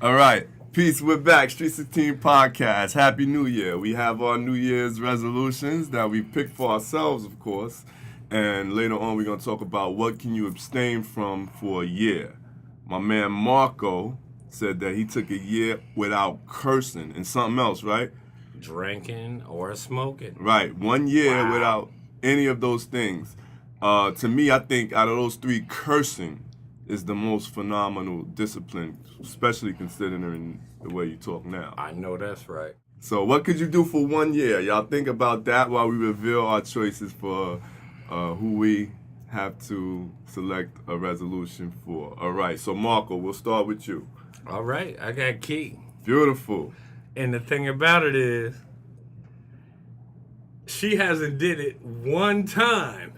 All right. Peace, we're back. Street 16 Podcast. Happy New Year. We have our New Year's resolutions that we picked for ourselves, of course. And later on, we're going to talk about what can you abstain from for a year. My man Marco said that he took a year without cursing and something else, right? Drinking or smoking. Right. 1 year without any of those things. To me, I think out of those three, cursing is the most phenomenal discipline, especially considering the way you talk now. I know that's right. So what could you do for 1 year? Y'all think about that while we reveal our choices for who we have to select a resolution for. All right, so Marco, we'll start with you. All right, I got Key. Beautiful. And the thing about it is, she hasn't did it one time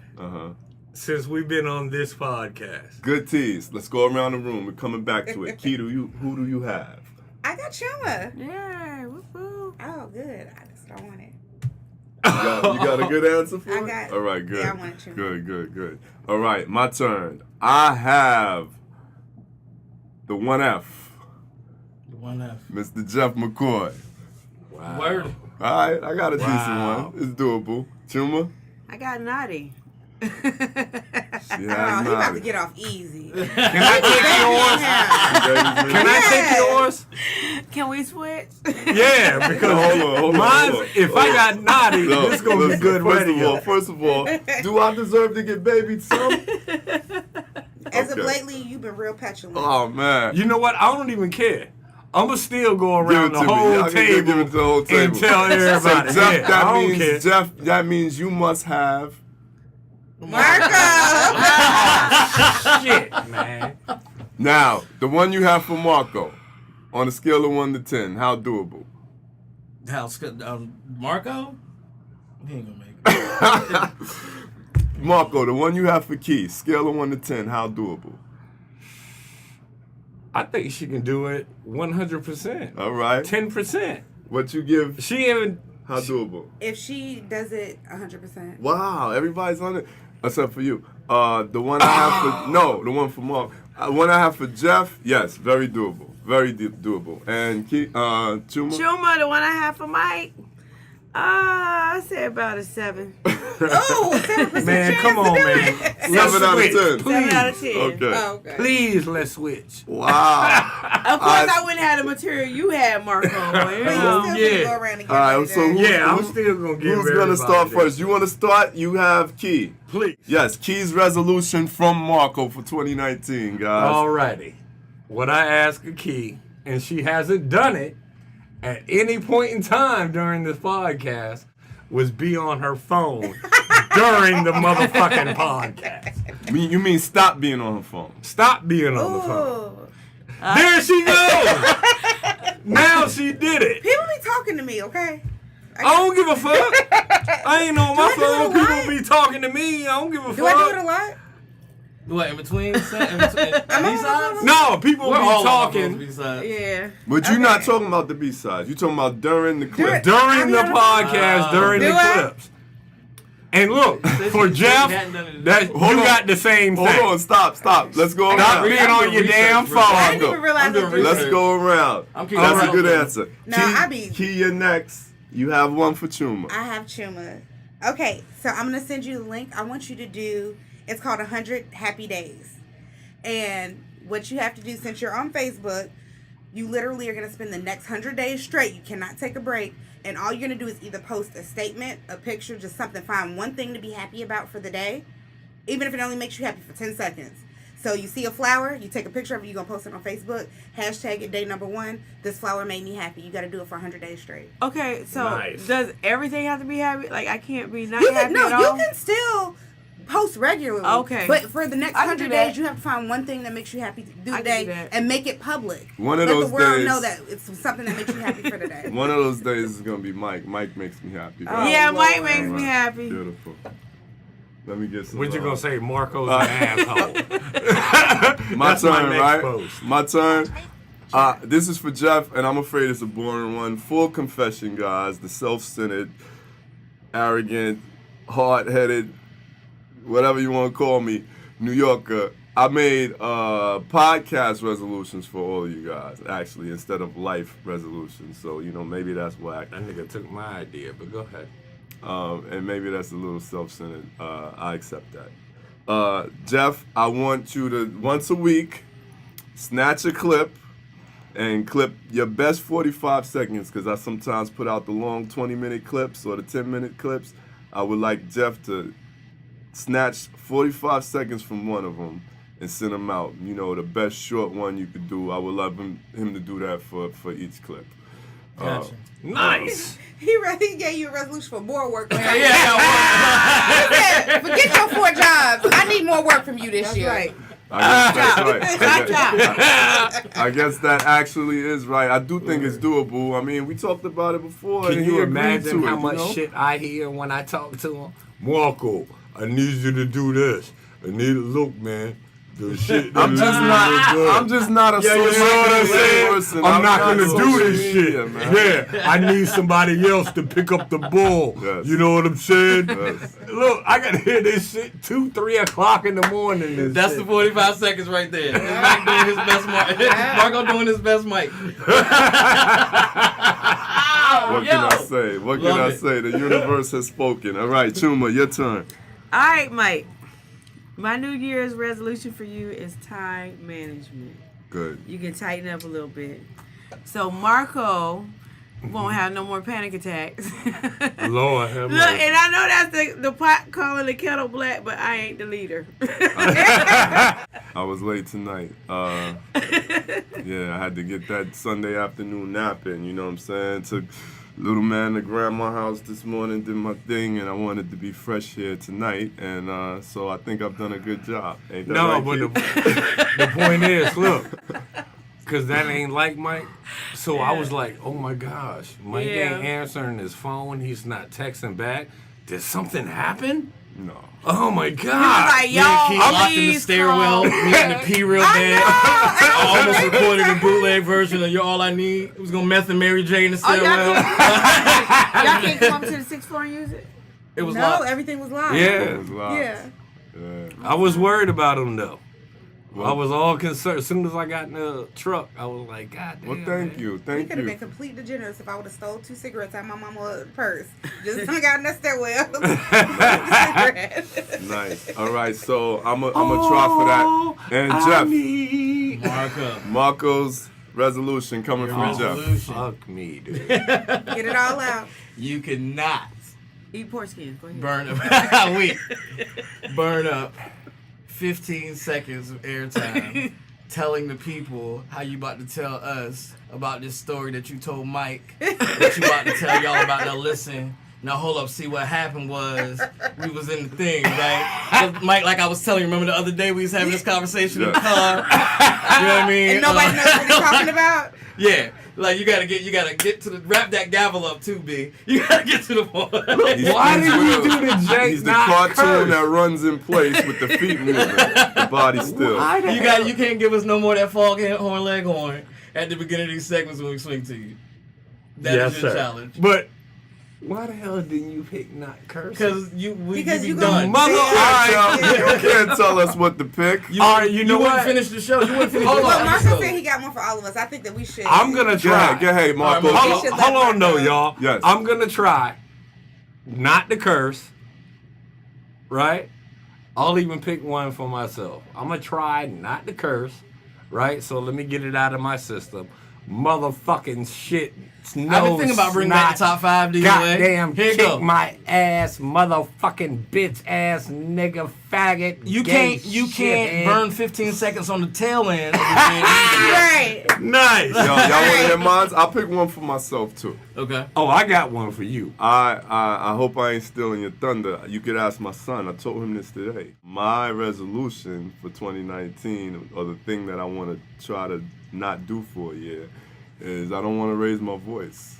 since we've been on this podcast. Good tease. Let's go around the room. We're coming back to it. Key, who do you have? I got Chuma. Yeah, woo-hoo. Oh, good. I just don't want it. You got a good answer for I it? got. All right, good. Yeah, I want Chuma. Good. All right, my turn. I have the 1F. The 1F. Mr. Jeff McCoy. Wow. Word. All right, I got a decent one. It's doable. Chuma? I got naughty. She has Oh, he about to naughty. get off easy. Can I take yours? Can I take yours? Can we switch? Yeah, because Hold on. if I got naughty, No, this is going to be listen, good radio. First of all, do I deserve to get babied some? As of Okay. lately, you've been real petulant. Oh, man. You know what? I don't even care. I'm going to still go around Give it the to me. whole Y'all can give it table to the whole and table. tell everybody. Jeff, Yeah, I don't care. that means you must have. Marco! Shit, man. Now, the one you have for Marco, on a scale of 1 to 10, how doable? Marco? He ain't gonna make it. Marco, the one you have for Key, scale of 1 to 10, how doable? I think she can do it 100%. All right. 10%. What you give, She even... how doable? If she does it 100%. Wow, everybody's on it, except for you. The one I have for, the one for Mark. One I have for Jeff, yes, very doable. Very doable. And Key, Chuma? Chuma, the one I have for Mike. I say about a 7. Oh, 7% Man, chance come on, to do man. it. 7 out of 10. 7 out of 10. Okay. Oh, okay. Please, let's switch. Wow. Of course, I wouldn't have the material you had, Marco. You But you know? still Yeah. gonna go around and get All right, ready so to- who- Yeah, I'm still going to give Who's going to start everybody first? You want to start? You have Key. Please. Yes, Key's resolution from Marco for 2019, guys. Alrighty. What I asked a Key, and she hasn't done it at any point in time during this podcast, was be on her phone during the motherfucking podcast. You mean stop being on her phone? Stop being on the phone. Ooh. There she goes. Now she did it. People be talking to me, okay? I don't give a fuck. I ain't on my Do I do it phone. a lot? People be talking to me. I don't give a Do I do it a fuck. lot? What, in between I'm on B-sides? No, people We're be all on talking B-sides. Yeah. But you're not Okay. talking about the B-sides. You're talking about during the clip. during the podcast, during Do the I? clips. And look, for Jeff, that you Hold on. got the same thing. Hold on, stop. Let's go Stop around. being on your damn I phone. didn't even realize I'm doing it. research. Let's go around. I'm keeping That's a it good open. answer. No, Key, I be- Key, you're next. You have one for Chuma. I have Chuma. Okay, so I'm going to send you the link. I want you to do, it's called 100 Happy Days. And what you have to do, since you're on Facebook, you literally are going to spend the next 100 days straight. You cannot take a break. And all you're going to do is either post a statement, a picture, just something. Find one thing to be happy about for the day, even if it only makes you happy for 10 seconds. So you see a flower, you take a picture of it, you're going to post it on Facebook, hashtag it day number 1. This flower made me happy. You got to do it for 100 days straight. Okay, so Nice. does everything have to be happy? Like, I can't be not You happy can, at no, all? you can still post regularly. Okay. But for the next I can do 100 that. days, you have to find one thing that makes you happy through I the can do day that. and make it public. One of Let those the world days- know that it's something that makes you happy for the day. One of those days is going to be Mike. Mike makes me happy. Oh, right? Yeah, Mike Lord. makes me Alright. happy. Beautiful. Let me get some. What you gonna say? Marco's Uh, an asshole. My That's turn, my next right? post. My turn. This is for Jeff, and I'm afraid it's a boring one. Full confession, guys. The self-centered, arrogant, hard-headed, whatever you want to call me, New Yorker. I made podcast resolutions for all of you guys, actually, instead of life resolutions. So, maybe that's whack. That nigga took my idea, but go ahead. And maybe that's a little self-centered. I accept that. Jeff, I want you to, once a week, snatch a clip and clip your best 45 seconds, because I sometimes put out the long 20-minute clips or the 10-minute clips. I would like Jeff to snatch 45 seconds from one of them and send them out. The best short one you could do. I would love him to do that for each clip. Gotcha. Nice. He gave you a resolution for more work. Yeah. He said, forget your 4 jobs. I need more work from you this That's year. right. I guess that's Stop. right. I guess that actually is right. I do think it's doable. I mean, we talked about it before. Can and you he agreed imagine to how it, much shit I hear when I talk to him? Marco, I need you to do this. I need to look, man. The shit I'm just not a Yeah, you know social what I'm media saying? person. I'm not gonna social do this media, shit. man. Yeah, I need somebody else to pick up the ball. Yes. You know what I'm saying? Yes. Look, I gotta hear this shit 2, 3 o'clock in the morning. This That's shit. the 45 seconds right there. Mike doing his best mic. Marco doing his best mic. What can I say? What can Love I it. say? The universe has spoken. All right, Chuma, your turn. All right, Mike. My New Year's resolution for you is time management. Good. You can tighten up a little bit. So Marco won't have no more panic attacks. Lord have Look, mercy. and I know that's the pot calling the kettle black, but I ain't the leader. I was late tonight. Yeah, I had to get that Sunday afternoon nap in, you know what I'm saying? Took little man to grandma's house this morning, did my thing, and I wanted to be fresh here tonight, and so I think I've done a good job. Ain't that No, right, but kid? the point is, look, because that ain't like Mike. So I was like, oh my gosh, Mike ain't answering his phone. He's not texting back. Did something happen? No. Oh my Like, God. y'all, Me and Keith locked in the please stairwell. call. Me in the P-Real band. I almost recorded a bootleg version of You're All I Need. It was going to meth and Mary J in the Oh, y'all stairwell. can't come up to the 6th floor and use it? It was No, locked. everything was live. It Yeah. was loud. Yeah. Yeah. I was worried about him though. I Well, was all concerned. As soon as I got in the truck, I was like, God damn. well, thank man. you. We Thank could have been you. complete degenerates if I would have stole 2 cigarettes out of my mama's purse. Just hung out in that stairwell. Cigarette. Nice. All right, so I'm a try for that. And I Jeff, need- Marco. Marco's resolution coming Your from Jeff. resolution. Fuck me, dude. Get it all out. You cannot Eat pork skin. Go ahead. burn up. Wait. Burn up 15 seconds of airtime telling the people how you about to tell us about this story that you told Mike that you about to tell y'all about. Now listen. Now hold up, see what happened was we was in the thing, right? 'Cause Mike, like I was telling you, remember the other day we was having this conversation in the car? You know what I mean? And nobody knows what he's talking about. Yeah, like you gotta get to the wrap that gavel up too, B. You gotta get to the point. Why did you do the Jake He's the not cartoon curse? that runs in place with the feet moving, the body still. Why the You hell- you can't give us no more of that foghorn leghorn at the beginning of these segments when we swing to you. That is Yes, your sir. challenge. But why the hell didn't you pick not cursing? Because Because you be you done. gonna- Mother, You all right. can't tell us what to pick. You, All right, you know wouldn't what? finish the show. You wouldn't finish Hold the on. Well, Marco episode. said he got one for all of us. I think that we should. I'm gonna try. Go ahead, Marco. All right, Hold should on, let hold on Marco- though, y'all. Yes. I'm gonna try not to curse, right? I'll even pick one for myself. I'm gonna try not to curse, right? So let me get it out of my system. Motherfucking shit. No, I've been thinking about bringing back the top 5 DOA. Goddamn, Here you kick go. my ass, motherfucking bitch ass nigga faggot. You gay can't shithead. burn 15 seconds on the tail end. Of the Right. Nice. Y'all want to hear mine? I'll pick one for myself too. okay. Oh, I got one for you. I hope I ain't stealing your thunder. You could ask my son. I told him this today. My resolution for 2019, or the thing that I want to try to not do for a year, is I don't want to raise my voice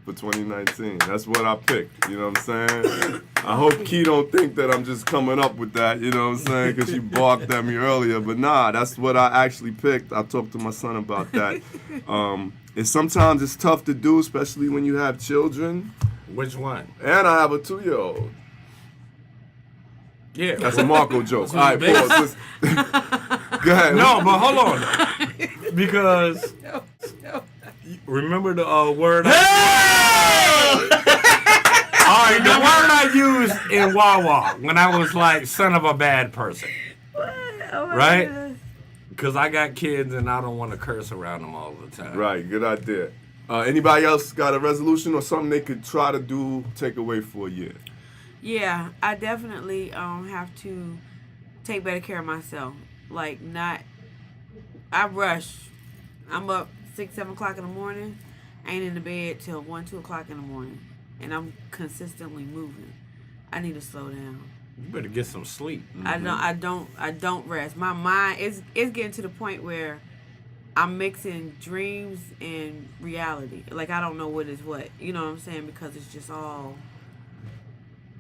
for 2019. That's what I picked. You know what I'm saying? I hope Key don't think that I'm just coming up with that. You know what I'm saying? Because you barked at me earlier. But nah, that's what I actually picked. I talked to my son about that. Sometimes it's tough to do, especially when you have children. Which one? And I have a 2-year-old. Yeah. That's a Marco joke. All right, That's pause. Go ahead. No, but hold on. Because remember the word. All right, the word I used in Wawa when I was like son of a bad person, right? Because I got kids and I don't want to curse around them all the time. Right, good idea. Anybody else got a resolution or something they could try to do, take away for a year? Yeah, I definitely have to take better care of myself. Like, I rush. I'm up 6, 7 o'clock in the morning. I ain't in the bed till 1, 2 o'clock in the morning. And I'm consistently moving. I need to slow down. You better get some sleep. Mm-hmm. I don't rest. My mind is getting to the point where I'm mixing dreams and reality. Like, I don't know what is what. You know what I'm saying? Because it's just all,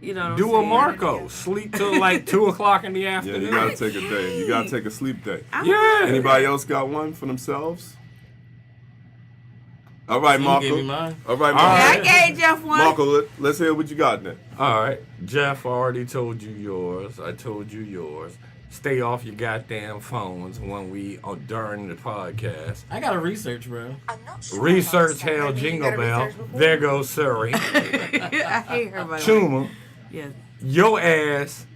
you know what I'm Do saying? a Marco. Sleep till like 2 o'clock in the Yeah, afternoon. you gotta take a day. You gotta take a sleep day. Yeah. Anybody else got one for themselves? All right, You Marco. gave me mine. All right, All Marco. right. I gave Jeff one. Marco, let's hear what you got then. All right. Jeff already told you yours. I told you yours. Stay off your goddamn phones when we are during the podcast. I gotta research, bro. Research hell jingle bell. There goes Surrey. I hate her, by the way. Chuma, Yes. your ass.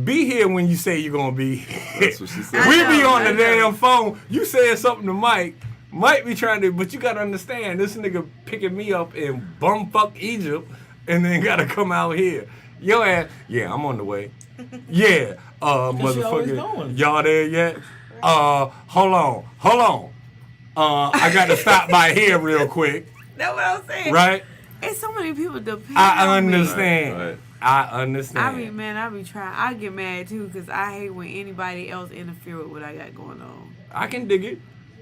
Be here when you say you're gonna be here. That's what she said. We I be know, on the I know. damn phone. You said something to Mike. Mike be trying to, but you gotta understand, this nigga picking me up in bumfuck Egypt and then gotta come out here. Your ass, yeah, I'm on the way. Yeah, she always motherfucker, going. y'all there yet? Hold on. I gotta stop by here real quick, That's what I'm saying. right? It's so many people depend I on me. understand. Right. I understand. I be trying. I get mad too because I hate when anody else interfere with what I got going on. I can dig it.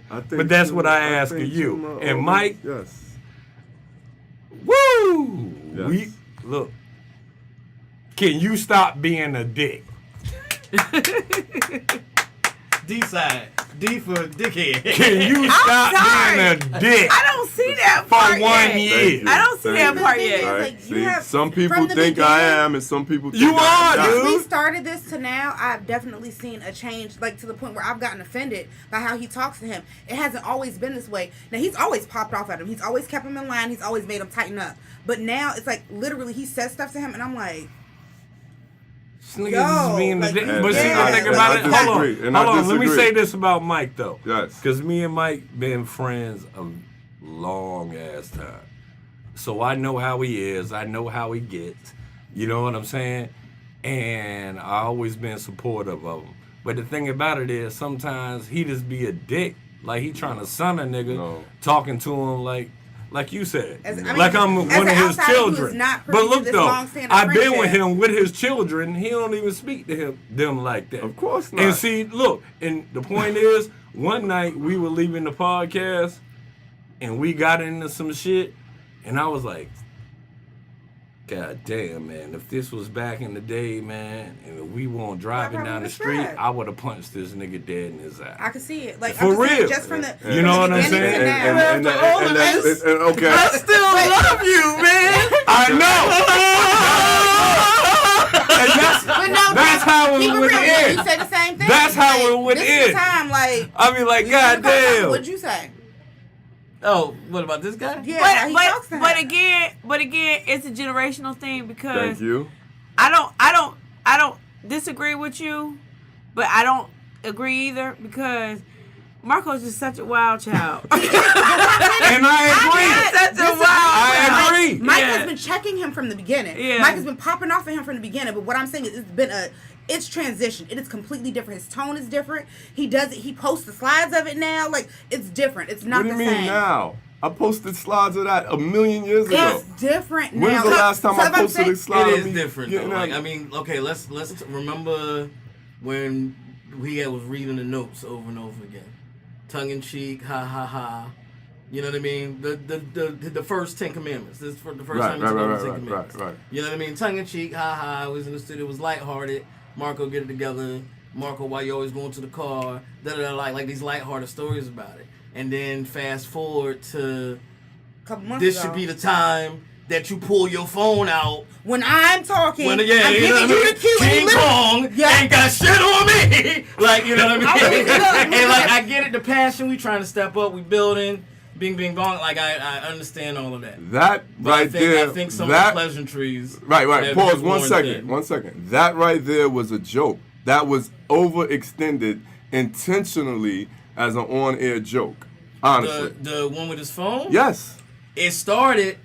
I think But that's what I ask think of you. Chuma And always- Mike? Yes. Woo! Yes. Look. Can you stop being a dick? D side. D for dickhead. Can you stop being a dick I don't see that for part 1 yet. Thank year? you. I don't see Thank that you. part The thing yet. is, Right. like, you See, have- some people from the think I beginning- am, and some people think You I'm are, not. dude. Since we started this to now, I've definitely seen a change, like to the point where I've gotten offended by how he talks to him. It hasn't always been this way. Now, he's always popped off at him. He's always kept him in line. He's always made him tighten up. But now it's like literally he says stuff to him, and I'm like, This nigga Yo, is being a like, dick. and- But see, and I I- think and about I it. Hold disagree, and I on. Let me disagree. say this about Mike, though. Yes. Because me and Mike been friends a long ass time. So I know how he is. I know how he gets. You know what I'm saying? And I always been supportive of him. But the thing about it is sometimes he just be a dick. Like he trying to son a nigga, No. talking to him like you said. As- I mean, like I'm as one an of his outsider who is children. not privy But to look this though, long-standing I've been with friendship. him with his children. He don't even speak to them like that. Of course not. And see, look, and the point is, one night we were leaving the podcast and we got into some shit, and I was like, God damn, man, if this was back in the day, man, and we weren't driving down the street, I would have punched this nigga dead in his eye. I can see it. Like For I'm just saying, real. just from the You know what I'm beginning saying? to now. And that's okay. I still love you, man. I know! And But no, that's how it keep it would real. end. You say the same thing. That's how Like, it would this end. Is the time, like, I mean, like, we God damn. What'd you say? Oh, what about this guy? Yeah, how he talks to him. But again, it's a generational thing because Thank you. I don't disagree with you, but I don't agree either because Marco's just such a wild child. And I agree. Such a This is- wild I agree. Mike Yeah. has been checking him from the beginning. Yeah. Mike has been popping off at him from the beginning. But what I'm saying is, it's transition. It is completely different. His tone is different. He does it. He posts the slides of it now. Like it's different. It's not What do the you mean same. now? I posted slides of that a million years ago. It's different now. When was the last time I if I'm posted saying- a slide It of is me different though. getting Like at- I mean, okay, let's remember when was reading the notes over and over again, tongue in cheek, ha ha ha. You know what I mean? The first 10 Commandments. This is for the first time you took over the 10 Commandments. right. You know what I mean? Tongue in cheek, ha ha. I was in the studio. It was lighthearted. Marco, get it together. Marco, why you always going to the car? Like these lighthearted stories about it. And then fast forward to Couple months this ago. should be the time that you pull your phone out. When I'm talking, When, I'm giving you the cue. King Kong ain't got shit on me. Like, you know what I mean? And like, I get it, the passion, we trying to step up, we building, bing, bing, bong. Like, I understand all of that. That But right there. I think some that, of the pleasantries. Right. have Pause been 1 second. warranted. 1 second. That right there was a joke. That was overextended intentionally as an on-air joke. Honestly. The one with his phone? Yes. It started,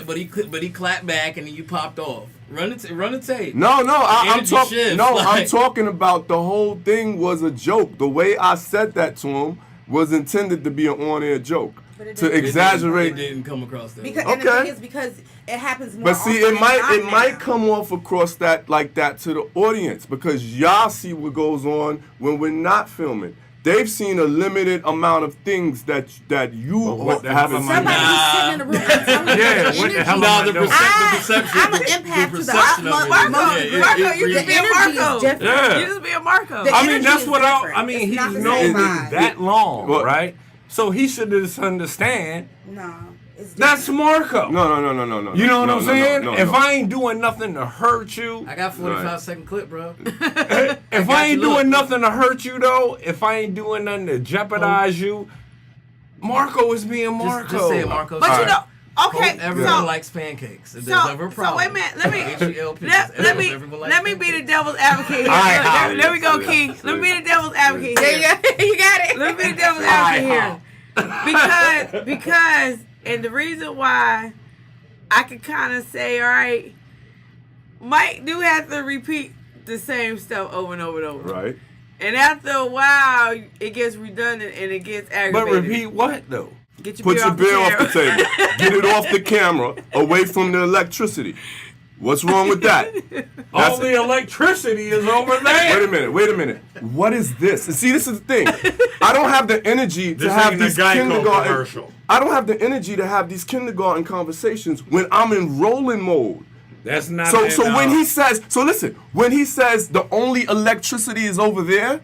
but he clapped back and then you popped off. Run the tape. No, I'm energy talking. shifts, No, I'm like- talking about the whole thing was a joke. The way I said that to him was intended to be an on-air joke But it to didn't. exaggerate. It didn't come across that Because way. and the Okay. thing is because it happens more. But see, often it might than not now. come off across that like that to the audience because y'all see what goes on when we're not filming. They've seen a limited amount of things that you what the hell haven't am I seen. Somebody who's sitting in the room. I'm telling you, Yeah, the what the energy- hell am Nah, I the doing? perception. I'm an empath to the perception of it. utmost. Marco, Yeah, Marco, you it just be a energy is Marco. different. Yeah. You just be a Marco. The I mean, energy that's is what different. I mean, It's he's not the known same vibe. that long, Well- right? So he should just understand No, it's that's different. Marco. No. You know what I'm saying? No. If I ain't doing nothing to hurt you, I got 45-second clip, bro. if I ain't you, look. doing nothing to hurt you though, if I ain't doing nothing to jeopardize you, Marco is being Marco. Just say it, Marco. But All you know, okay, Hope everyone so likes pancakes. If there's ever a so problem. wait a minute. Let me HELP. let me be the devil's advocate here. IHOP. Let me go, King. Let me be the devil's advocate There here. you go. You got it. Let me be the devil's advocate here. Because and the reason why I could kind of say, all right, Mike do have to repeat the same stuff over and over and over. Right. And after a while, it gets redundant and it gets But aggravating. repeat what though? Get your Put beer your off beer off the chair. table. Get it off the camera, away from the electricity. What's wrong with that? All the electricity is over there. Wait a minute. What is this? And see, this is the thing. I don't have the energy to This have ain't a these Geico kindergarten. commercial. I don't have the energy to have these kindergarten conversations when I'm in rolling mode. That's not. So when he says, when he says the only electricity is over there,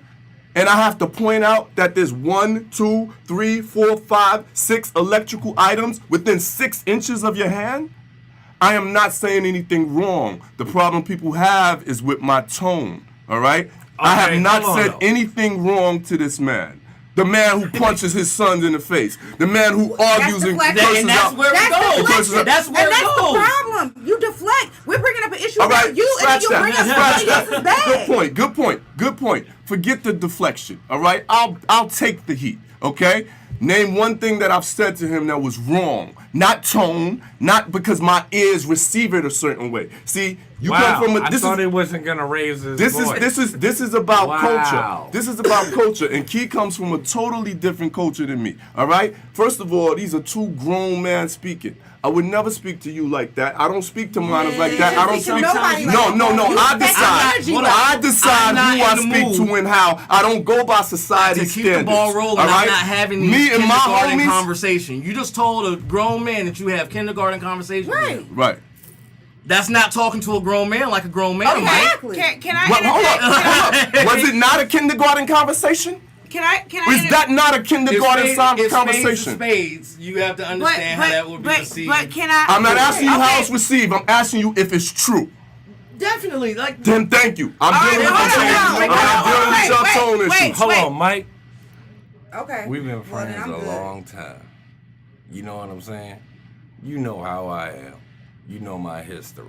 and I have to point out that there's 1, 2, 3, 4, 5, 6 electrical items within 6 inches of your hand, I am not saying anything wrong. The problem people have is with my tone, all right? I have not hold on, said though. anything wrong to this man. The man who punches his sons in the face. The man who argues and deflection. curses And that's out. where it goes. deflection. That's where and it that's goes. the problem. You deflect. We're bringing up an issue All about right, you, and then scratch you that. bring up Scratch somebody else's that. bag. Good point. Forget the deflection. All right, I'll take the heat. Okay. Name one thing that I've said to him that was wrong. Not tone, not because my ears receive it a certain way. See, you Wow, come from a I thought he wasn't gonna raise his voice. this is about Wow. culture. This is about culture, and Key comes from a totally different culture than me. All right. First of all, these are two grown men speaking. I would never speak to you like that. I don't speak to minors like that. I don't speak to speak. nobody No. like that. You I affect decide. energy. I decide I'm not who I in the speak mood to and how. I don't go by society To keep standards. the ball rolling, all right? I'm not having me these and my kindergarten homies. conversation. You just told a grown man that you have kindergarten conversations with Right. him. Right. That's not talking to a grown man like a grown man, Okay. Mike. Exactly. Can I Well, interject? hold up. Was it not a kindergarten conversation? Can I Is that not a kindergarten If conversation? spades, you have to understand how that would be received. But can I? I'm not asking you how Okay. it's received. I'm asking you if it's true. Definitely, like Then thank you. I'm All right, dealing with hold on, your wait, tone wait, issues. Hold on, Mike. Okay. We've been Well, then friends I'm a good. long time. You know what I'm saying? You know how I am. You know my history.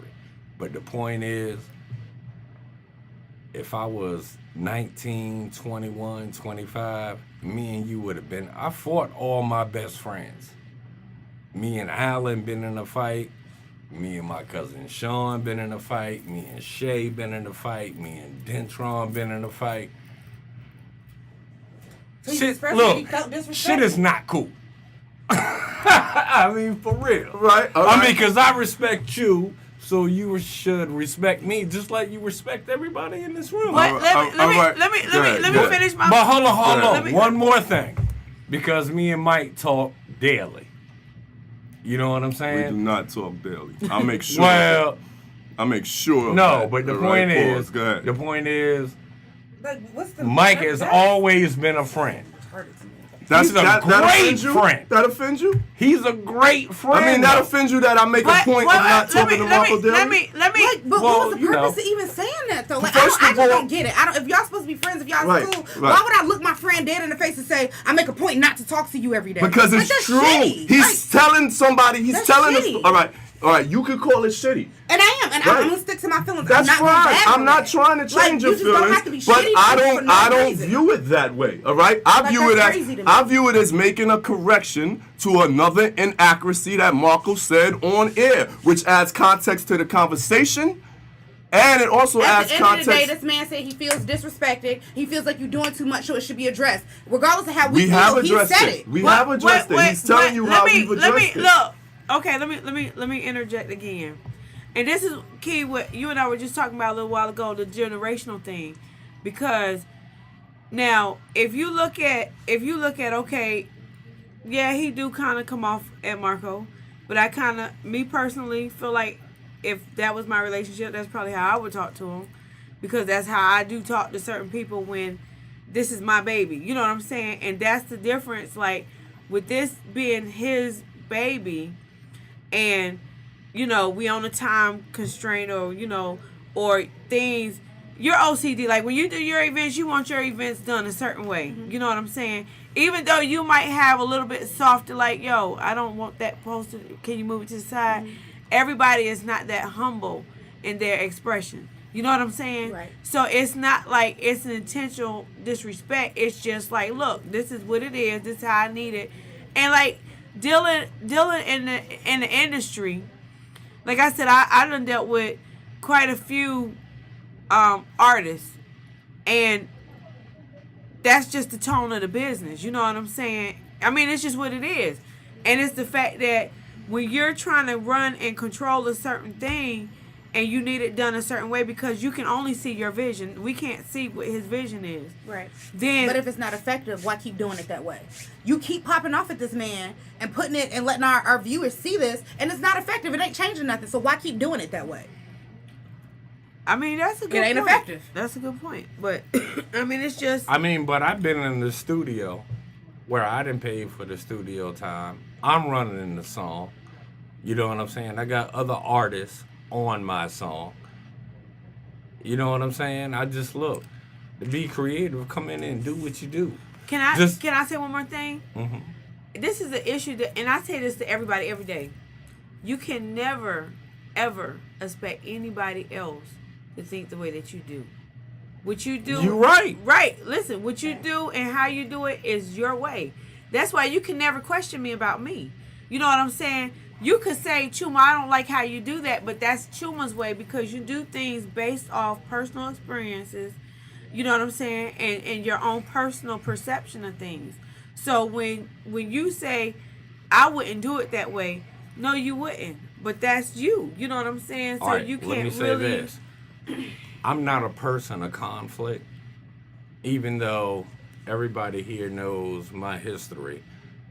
But the point is, if I was 19, 21, 25, me and you would have been, I fought all my best friends. Me and Alan been in a fight. Me and my cousin Sean been in a fight. Me and Shay been in a fight. Me and Dentron been in a fight. So you Shit, expressed that he look, felt disrespected. shit is not cool. I mean, for real. Right. all I right. mean, because I respect you, so you should respect me just like you respect everybody in this room. But All let right. me Go ahead, let go me ahead. finish my. But hold on, Let me- One more thing. Because me and Mike talk daily. You know what I'm We do saying? not talk daily. I'll make sure. Well, I make sure. of no, that. but the All point right, is, pause. Go ahead. the point is, Like, what's the Mike has that's always been a friend. retarded to me. That's He's a that great offends you? friend. That offends you? He's a great friend. I mean, that offends you that I make a point of not talking to Marco Daly? Let me. Like, but Well, what was the you know. purpose of even saying that though? Like, First I of just all- don't get it. If y'all supposed to be friends, if y'all Right, cool, right. why would I look my friend dead in the face and say I make a point not to talk to you every day? Because Like, it's that's true. shitty. He's telling somebody. He's That's telling us. shitty. All right. You could call it shitty. And I am, and Right. I'm gonna stick to my feelings. That's I'm not fine. gonna I'm not trying to change your you just don't feelings, have to be but shitty I for don't. no I don't reason. view it that way. All right. I Like, view that's it as. crazy to me. I view it as making a correction to another inaccuracy that Marco said on air, which adds context to the conversation, and it also At adds the end of the day, context. this man said he feels disrespected. He feels like you're doing too much, so it should be addressed. Regardless of how we We have feel, he addressed said it. it. We have addressed it. He's telling you how we've addressed it. Look. Okay, let me interject again. And this is key what you and I were just talking about a little while ago, the generational thing. Because now if you look at okay, yeah, he do kind of come off at Marco, but I kind of, me personally, feel like if that was my relationship, that's probably how I would talk to him, because that's how I do talk to certain people when this is my baby. You know what I'm saying? And that's the difference. Like with this being his baby, and you know we on a time constraint, or you know, or things. Your OCD, like when you do your events, you want your events done a certain way. Mm-hmm. You know what I'm saying? Even though you might have a little bit softer, like, yo, I don't want that posted. Can you move it to the side? Mm-hmm. Everybody is not that humble in their expression. You know what I'm saying? Right. So it's not like it's an intentional disrespect. It's just like, look, this is what it is. This is how I need it. And like dealing in the industry, like I said, I done dealt with quite a few artists, and that's just the tone of the business. You know what I'm saying? I mean, it's just what it is. And it's the fact that when you're trying to run and control a certain thing and you need it done a certain way, because you can only see your vision. We can't see what his vision is. Right. Then, But if it's not effective, why keep doing it that way? You keep popping off at this man and putting it and letting our viewers see this, and it's not effective. It ain't changing nothing. So why keep doing it that way? I mean, that's a good ain't point. effective. That's a good point. But, I mean, it's just... I mean, but I've been in the studio where I didn't pay for the studio time. I'm running in the song. You know what I'm saying? I got other artists on my song. You know what I'm saying? I just look. To be creative, come in and do what you do. Can I Just- say one more thing? Mm-hmm. This is the issue that, and I say this to everybody every day. You can never, ever expect anybody else to think the way that you do. What you do, You're right. Right. Listen, what you do and how you do it is your way. That's why you can never question me about me. You know what I'm saying? You could say, Chuma, I don't like how you do that, but that's Chuma's way, because you do things based off personal experiences. You know what I'm saying? And your own personal perception of things. So when you say, I wouldn't do it that way, no, you wouldn't. But that's you. You know what I'm saying? So All right, you can't let me say really... this. I'm not a person of conflict, even though everybody here knows my history,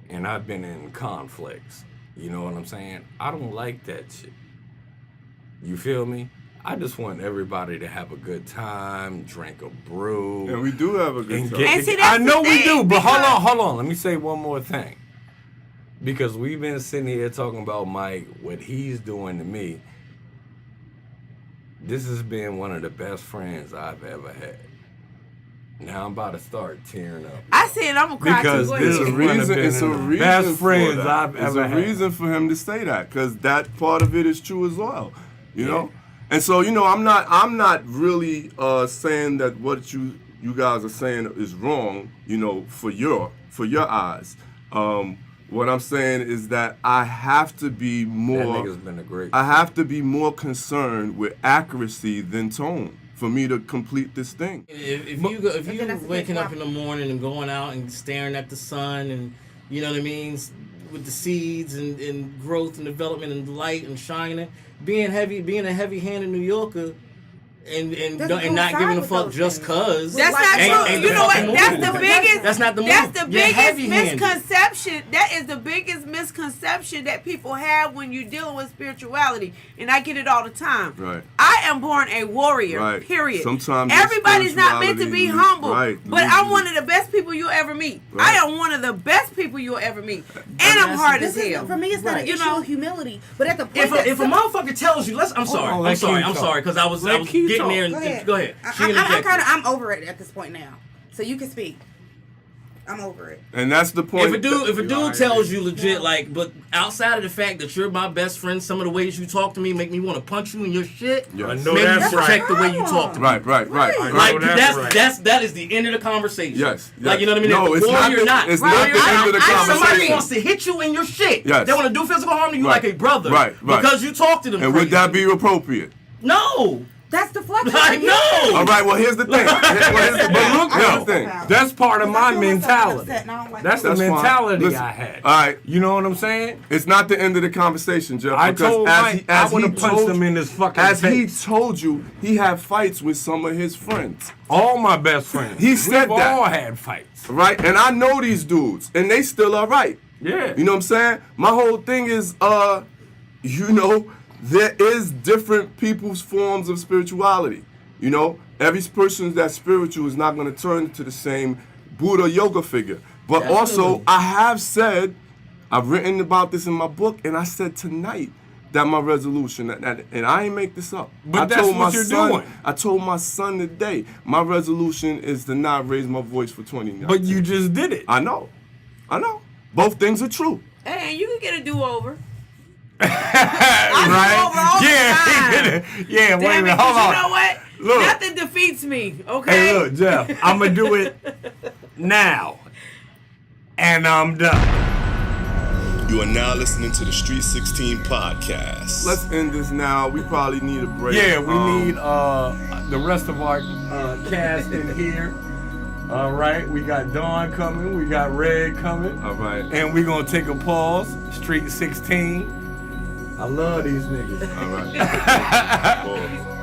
and I've been in conflicts. You know what I'm saying? I don't like that shit. You feel me? I just want everybody to have a good time, drink a brew. And we do have a good and time. get- And see, that's I know the we thing, do, but because- hold on. Let me say one more thing. Because we've been sitting here talking about Mike, what he's doing to me. This has been one of the best friends I've ever had. Now I'm about to start tearing up. I said I'm going to cry Because too. Go this ahead. is one of It's a the reason best for friends that. I've There's ever a had. reason for him to say that, because that part of it is true as well. You know, and so I'm not really saying that what you guys are saying is wrong. You know, for your eyes. What I'm saying is that I have to be That more. nigga's been a great. I have to be more concerned with accuracy than tone for me to complete this thing. If then you that's a waking big up in the morning and going out and staring at the sun, and you know what I mean, with the seeds and growth and development and light and shining, being a heavy-handed New Yorker, and Doesn't not coincide giving a with fuck those just things. cause. That's Like, not ain't true. the You know what? fucking That's move. the biggest. That's not the move. That's the You're biggest heavy-handed. misconception. That is the biggest misconception that people have when you're dealing with spirituality. And I get it all the time. Right. I am born a warrior. Right. Period. Sometimes everybody's not meant to be spirituality humble. right, But loses I'm one it. of the best people you'll ever meet. Right. I am one of the best people you'll ever meet. And I'm hard as This is, hell. for me, it's not an You issue know? of humility, but at the point If a motherfucker tells you, I'm sorry, on, let Keith I'm talk. sorry, because I was Let Keith getting talk. there. Go Go ahead. ahead. She interjected. I'm over it at this point now, so you can speak. I'm over it. And that's the point. If a dude tells you legit, like, but outside of the fact that you're my best friend, some of the ways you talk to me make me want to punch you in your shit. Yes. I know Maybe that's you protect right. the way you talk to me. Right. I Like know that's right. that is the end of the conversation. Yes. Like, you know what I mean? No, If it's the not warrior the- not. it's Right. not the end of the If somebody conversation. wants to hit you in your shit, Yes. they want to do physical harm to you Right. like a brother. Right. Because you talk to them. And would that be appropriate? No. That's deflection. I know. All right. Well, here's the thing. Here's the thing. That's part of my I feel myself mentality. upset and I don't like That's the That's fine. mentality Listen, I had. all right. You know what I'm saying? It's not the end of the conversation, Jeff. I because told as Mike he- I as would he have punched told- him in his fucking As he face. told you, he had fights with some of his friends, All my best friends. He said We've that. all had fights. right? And I know these dudes, and they still are right. Yeah. You know what I'm saying? My whole thing is, you know, there is different people's forms of spirituality. You know, every person that's spiritual is not going to turn into the same Buddha yoga figure. But also, Absolutely. I have said, I've written about this in my book, and I said tonight that my resolution, and I ain't make this up. But I that's told what my you're son, doing. I told my son today, my resolution is to not raise my voice for 2019. But you just did it. I know. Both things are true. Hey, you can get a do-over. Right? do over all the time. Yeah, wait a Damn it, minute. 'cause Hold on. you know what? Look. Nothing defeats me, okay? Hey, look, Jeff, I'm going to do it now. And I'm done. You are now listening to the Street 16 podcast. Let's end this now. We probably need a break. Yeah, we need the rest of our cast in here. All right, we got Dawn coming, we got Red coming. All right. And we're going to take a pause. Street 16. I love these niggas. All right. Pause.